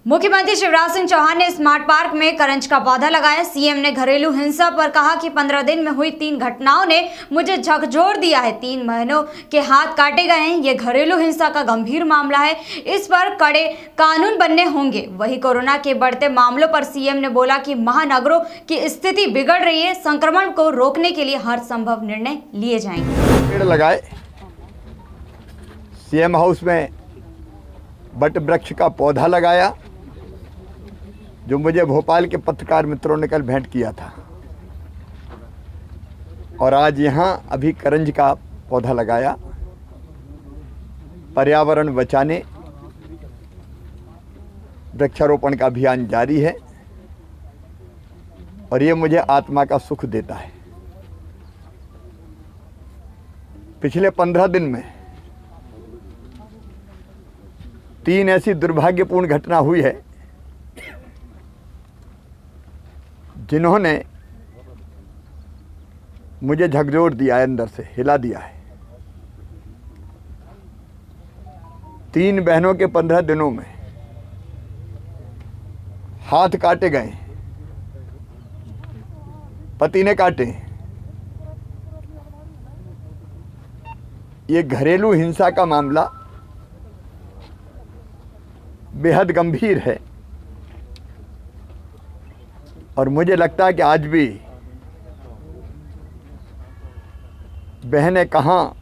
मुख्यमंत्री शिवराज सिंह चौहान ने smart park में करंज का पौधा लगाया। सीएम ने घरेलू हिंसा पर कहा कि 15 दिन में हुई 3 घटनाओं ने मुझे झकझोर दिया है। 3 बहनों के हाथ काटे गए हैं। ये घरेलू हिंसा का गंभीर मामला है, इस पर कड़े कानून बनने होंगे। वही कोरोना के बढ़ते मामलों पर सीएम ने बोला कि महानगरों की स्थिति बिगड़ रही है, संक्रमण को रोकने के लिए हर संभव निर्णय लिए जाएंगे। पेड़ लगाए, सीएम हाउस में बट वृक्ष का पौधा लगाया, जो मुझे भोपाल के पत्रकार मित्रों ने कल भेंट किया था, और आज यहाँ अभी करंज का पौधा लगाया। पर्यावरण बचाने वृक्षारोपण का अभियान जारी है और ये मुझे आत्मा का सुख देता है। पिछले 15 दिन में 3 ऐसी दुर्भाग्यपूर्ण घटना हुई है जिन्होंने मुझे झकझोर दिया है, अंदर से हिला दिया है। 3 बहनों के 15 दिनों में हाथ काटे गए, पति ने काटे। ये घरेलू हिंसा का मामला बेहद गंभीर है और मुझे लगता है कि आज भी बहनें कहाँ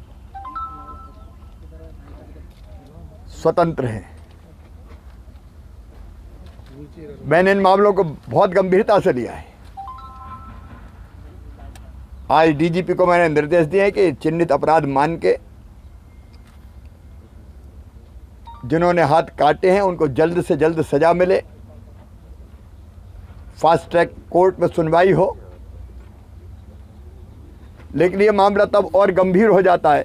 स्वतंत्र हैं। मैंने इन मामलों को बहुत गंभीरता से लिया है। आज डीजीपी को मैंने निर्देश दिए हैं कि चिन्हित अपराध मान के जिन्होंने हाथ काटे हैं उनको जल्द से जल्द सजा मिले, फास्ट ट्रैक कोर्ट में सुनवाई हो। लेकिन ये मामला तब और गंभीर हो जाता है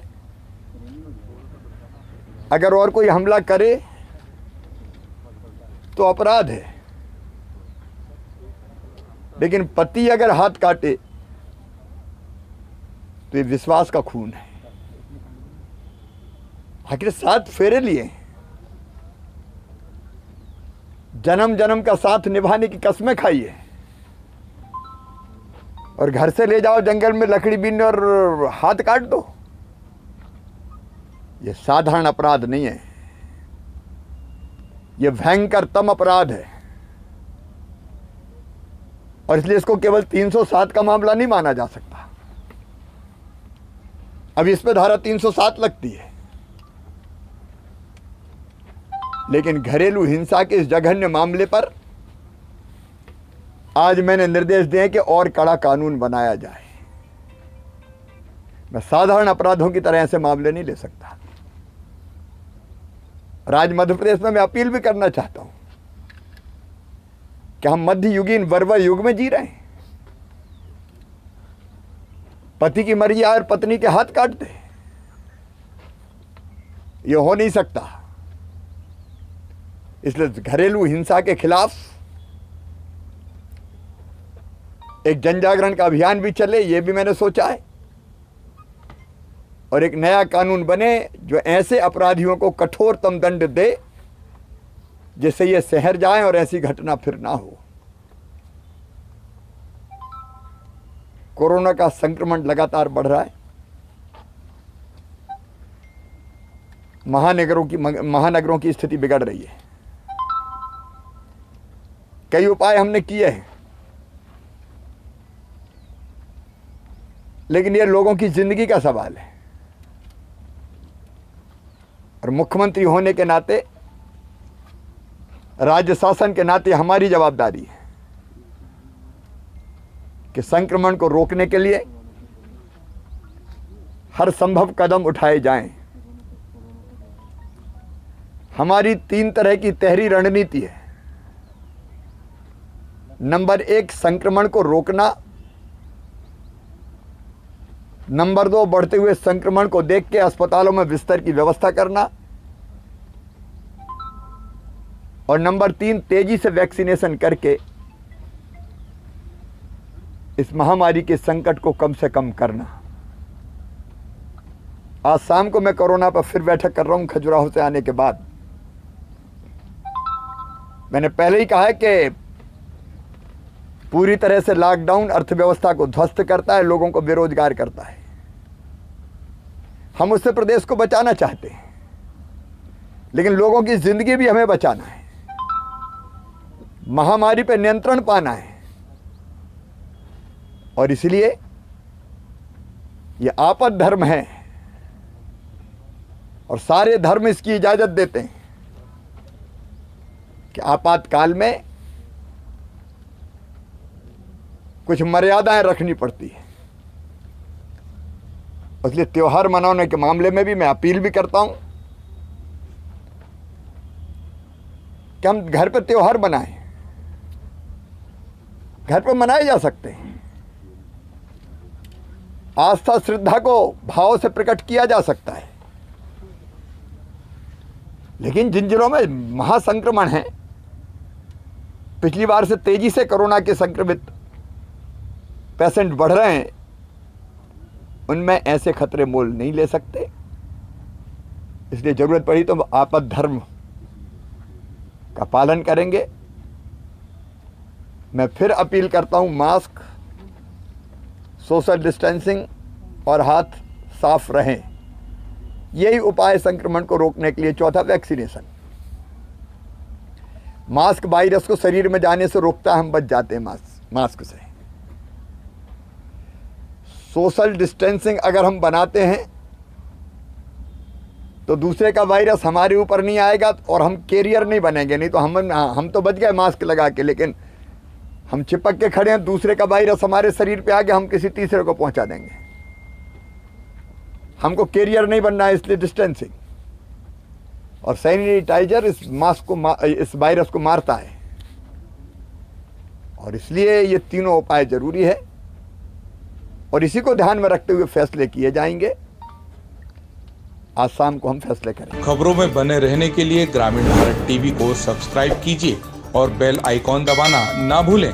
अगर और कोई हमला करे तो अपराध है, लेकिन पति अगर हाथ काटे तो ये विश्वास का खून है। आखिर 7 फेरे लिए, जन्म जन्म का साथ निभाने की कसमें खाई है, और घर से ले जाओ जंगल में लकड़ी बीनने और हाथ काट दो। ये साधारण अपराध नहीं है, ये भयंकरतम अपराध है। और इसलिए इसको केवल 307 का मामला नहीं माना जा सकता। अब इस पे धारा 307 लगती है, लेकिन घरेलू हिंसा के इस जघन्य मामले पर आज मैंने निर्देश दिए कि और कड़ा कानून बनाया जाए। मैं साधारण अपराधों की तरह ऐसे मामले नहीं ले सकता। और आज मध्य प्रदेश में मैं अपील भी करना चाहता हूं कि हम मध्ययुगीन बर्बर युग में जी रहे हैं। पति की मर्जी आए और पत्नी के हाथ काट दे, ये हो नहीं सकता। इसलिए घरेलू हिंसा के खिलाफ एक जनजागरण का अभियान भी चले, ये भी मैंने सोचा है। और एक नया कानून बने जो ऐसे अपराधियों को कठोरतम दंड दे जिससे ये शहर जाए और ऐसी घटना फिर ना हो। कोरोना का संक्रमण लगातार बढ़ रहा है। महानगरों की स्थिति बिगड़ रही है। कई उपाय हमने किए हैं, लेकिन ये लोगों की जिंदगी का सवाल है और मुख्यमंत्री होने के नाते, राज्य शासन के नाते हमारी जवाबदारी है कि संक्रमण को रोकने के लिए हर संभव कदम उठाए जाएं। हमारी 3 तरह की तहरी रणनीति है। नंबर 1, संक्रमण को रोकना। नंबर 2, बढ़ते हुए संक्रमण को देख के अस्पतालों में बिस्तर की व्यवस्था करना। और नंबर 3, तेजी से वैक्सीनेशन करके इस महामारी के संकट को कम से कम करना। आज शाम को मैं कोरोना पर फिर बैठक कर रहा हूं खजुराहो से आने के बाद। मैंने पहले ही कहा है कि पूरी तरह से लॉकडाउन अर्थव्यवस्था को ध्वस्त करता है, लोगों को बेरोजगार करता है। हम उससे प्रदेश को बचाना चाहते हैं, लेकिन लोगों की जिंदगी भी हमें बचाना है, महामारी पर नियंत्रण पाना है। और इसलिए यह आपद धर्म है और सारे धर्म इसकी इजाजत देते हैं कि आपातकाल में कुछ मर्यादाएं रखनी पड़ती है। इसलिए त्योहार मनाने के मामले में भी मैं अपील भी करता हूं कि हम घर पर त्योहार बनाएं। घर पर मनाए जा सकते हैं, आस्था श्रद्धा को भाव से प्रकट किया जा सकता है, लेकिन जिन जिलों में महासंक्रमण है, पिछली बार से तेजी से कोरोना के संक्रमित पेशेंट बढ़ रहे हैं, उनमें ऐसे खतरे मोल नहीं ले सकते। इसलिए जरूरत पड़ी तो आपद धर्म का पालन करेंगे। मैं फिर अपील करता हूं, मास्क, सोशल डिस्टेंसिंग और हाथ साफ रहें, यही उपाय संक्रमण को रोकने के लिए। चौथा, वैक्सीनेशन। मास्क वायरस को शरीर में जाने से रोकता है, हम बच जाते हैं मास्क से। सोशल डिस्टेंसिंग अगर हम बनाते हैं तो दूसरे का वायरस हमारे ऊपर नहीं आएगा और हम कैरियर नहीं बनेंगे। नहीं तो हम तो बच गए मास्क लगा के, लेकिन हम चिपक के खड़े हैं, दूसरे का वायरस हमारे शरीर पे आ गया, हम किसी तीसरे को पहुंचा देंगे। हमको कैरियर नहीं बनना है, इसलिए डिस्टेंसिंग और सैनिटाइजर इस वायरस को मारता है। और इसलिए ये तीनों उपाय जरूरी है और इसी को ध्यान में रखते हुए फैसले किए जाएंगे। आज शाम को हम फैसले करेंगे। खबरों में बने रहने के लिए ग्रामीण भारत टीवी को सब्सक्राइब कीजिए और बेल आइकॉन दबाना ना भूलें।